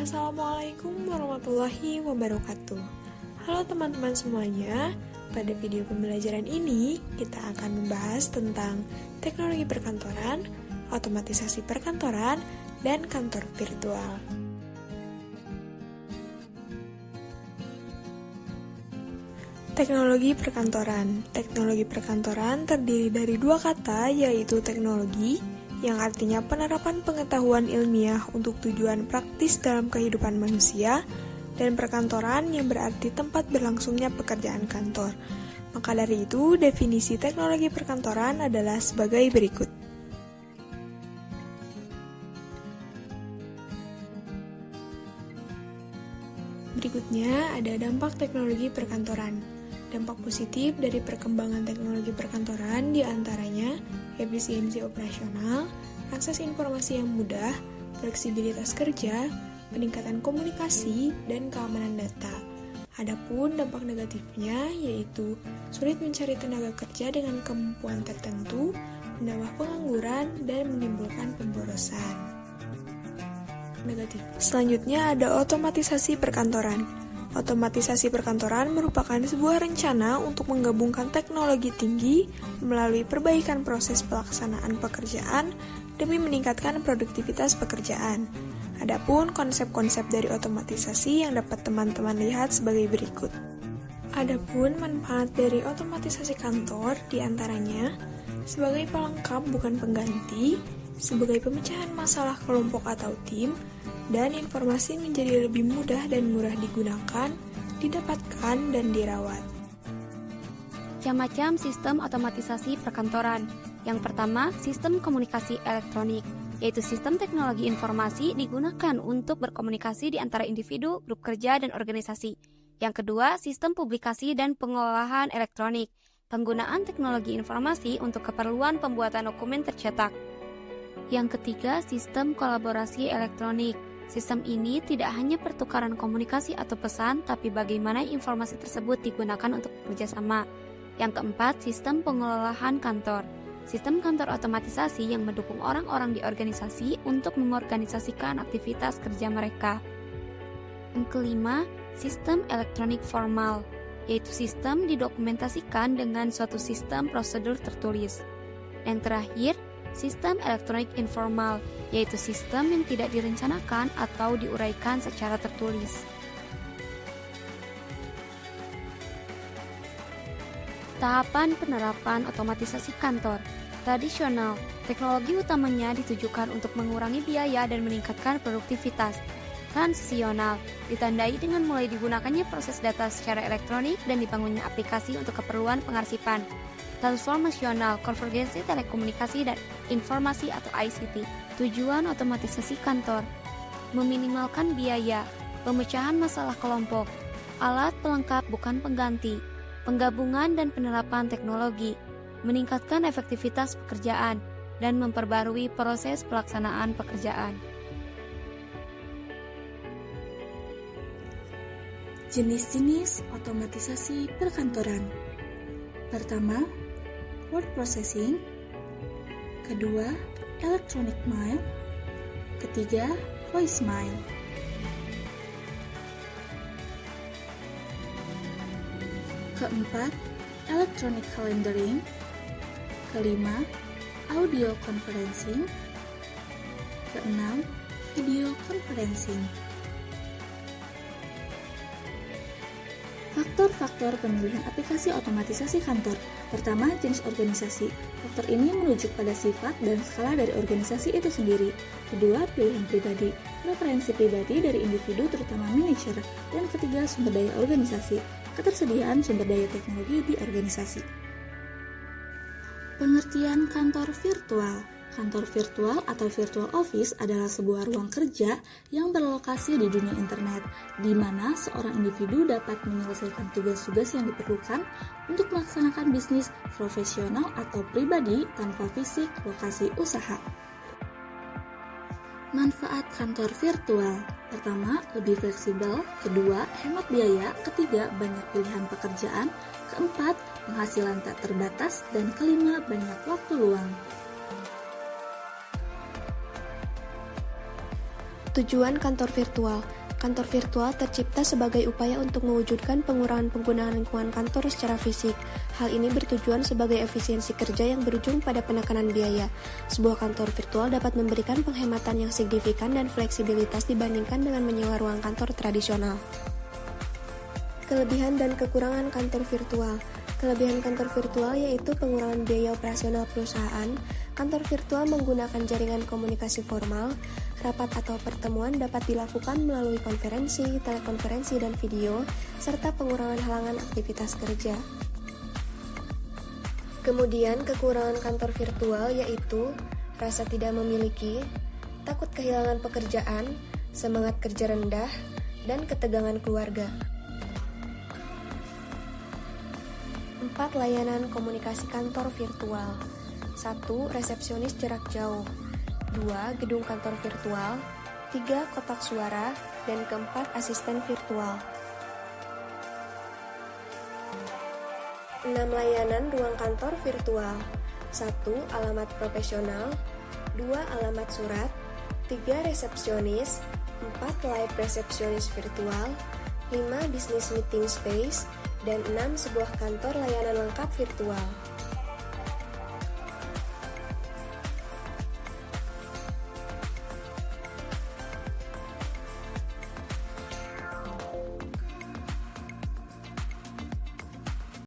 Assalamualaikum warahmatullahi wabarakatuh. Halo teman-teman semuanya, pada video pembelajaran ini kita akan membahas tentang teknologi perkantoran, otomatisasi perkantoran, dan kantor virtual. Teknologi perkantoran. Teknologi perkantoran terdiri dari dua kata, yaitu teknologi, yang artinya penerapan pengetahuan ilmiah untuk tujuan praktis dalam kehidupan manusia, dan perkantoran yang berarti tempat berlangsungnya pekerjaan kantor. Maka dari itu, definisi teknologi perkantoran adalah sebagai berikut. Berikutnya ada dampak teknologi perkantoran. Dampak positif dari perkembangan teknologi perkantoran diantaranya efisiensi operasional, akses informasi yang mudah, fleksibilitas kerja, peningkatan komunikasi, dan keamanan data. Adapun dampak negatifnya yaitu sulit mencari tenaga kerja dengan kemampuan tertentu, menambah pengangguran, dan menimbulkan pemborosan. Negatif. Selanjutnya ada otomatisasi perkantoran. Otomatisasi perkantoran merupakan sebuah rencana untuk menggabungkan teknologi tinggi melalui perbaikan proses pelaksanaan pekerjaan demi meningkatkan produktivitas pekerjaan. Adapun konsep-konsep dari otomatisasi yang dapat teman-teman lihat sebagai berikut. Adapun manfaat dari otomatisasi kantor diantaranya sebagai pelengkap bukan pengganti, sebagai pemecahan masalah kelompok atau tim, dan informasi menjadi lebih mudah dan murah digunakan, didapatkan, dan dirawat. Macam-macam sistem otomatisasi perkantoran. Yang pertama, sistem komunikasi elektronik, yaitu sistem teknologi informasi digunakan untuk berkomunikasi di antara individu, grup kerja, dan organisasi. Yang kedua, sistem publikasi dan pengolahan elektronik, penggunaan teknologi informasi untuk keperluan pembuatan dokumen tercetak. Yang ketiga, sistem kolaborasi elektronik. Sistem ini tidak hanya pertukaran komunikasi atau pesan, tapi bagaimana informasi tersebut digunakan untuk bekerjasama. Yang keempat, sistem pengelolaan kantor. Sistem kantor otomatisasi yang mendukung orang-orang di organisasi untuk mengorganisasikan aktivitas kerja mereka. Yang kelima, sistem elektronik formal, yaitu sistem didokumentasikan dengan suatu sistem prosedur tertulis. Yang terakhir, sistem elektronik informal, yaitu sistem yang tidak direncanakan atau diuraikan secara tertulis. Tahapan penerapan otomatisasi kantor. Tradisional, teknologi utamanya ditujukan untuk mengurangi biaya dan meningkatkan produktivitas. Transisional, ditandai dengan mulai digunakannya proses data secara elektronik dan dibangunnya aplikasi untuk keperluan pengarsipan. Transformasional, konvergensi telekomunikasi dan informasi atau ICT. Tujuan otomatisasi kantor: meminimalkan biaya, pemecahan masalah kelompok, alat pelengkap bukan pengganti, penggabungan dan penerapan teknologi, meningkatkan efektivitas pekerjaan, dan memperbarui proses pelaksanaan pekerjaan. Jenis-jenis otomatisasi perkantoran. Pertama, word processing. Kedua, electronic mail. Ketiga, voicemail. Keempat, electronic calendaring. Kelima, audio conferencing. Keenam, video conferencing. Faktor-faktor pemilihan aplikasi otomatisasi kantor. Pertama, jenis organisasi. Faktor ini merujuk pada sifat dan skala dari organisasi itu sendiri. Kedua, pilihan pribadi. Preferensi pribadi dari individu terutama manajer. Dan ketiga, sumber daya organisasi. Ketersediaan sumber daya teknologi di organisasi. Pengertian kantor virtual. Kantor virtual atau virtual office adalah sebuah ruang kerja yang berlokasi di dunia internet, di mana seorang individu dapat menyelesaikan tugas-tugas yang diperlukan untuk melaksanakan bisnis profesional atau pribadi tanpa fisik lokasi usaha. Manfaat kantor virtual. Pertama, lebih fleksibel. Kedua, hemat biaya. Ketiga, banyak pilihan pekerjaan. Keempat, penghasilan tak terbatas. Dan kelima, banyak waktu luang. Tujuan kantor virtual. Kantor virtual tercipta sebagai upaya untuk mewujudkan pengurangan penggunaan lingkungan kantor secara fisik. Hal ini bertujuan sebagai efisiensi kerja yang berujung pada penekanan biaya. Sebuah kantor virtual dapat memberikan penghematan yang signifikan dan fleksibilitas dibandingkan dengan menyewa ruang kantor tradisional. Kelebihan dan kekurangan kantor virtual. Kelebihan kantor virtual yaitu pengurangan biaya operasional perusahaan. Kantor virtual menggunakan jaringan komunikasi formal. Rapat atau pertemuan dapat dilakukan melalui konferensi, telekonferensi, dan video, serta pengurangan halangan aktivitas kerja. Kemudian, kekurangan kantor virtual yaitu rasa tidak memiliki, takut kehilangan pekerjaan, semangat kerja rendah, dan ketegangan keluarga. 4. Layanan komunikasi kantor virtual. 1. Resepsionis jarak jauh. 2. Gedung kantor virtual. 3. Kotak suara. Dan keempat, asisten virtual. 6. Layanan ruang kantor virtual. 1. Alamat profesional. 2. Alamat surat. 3. Resepsionis. 4. Live resepsionis virtual. 5. Business meeting space. Dan 6. Sebuah kantor layanan lengkap virtual.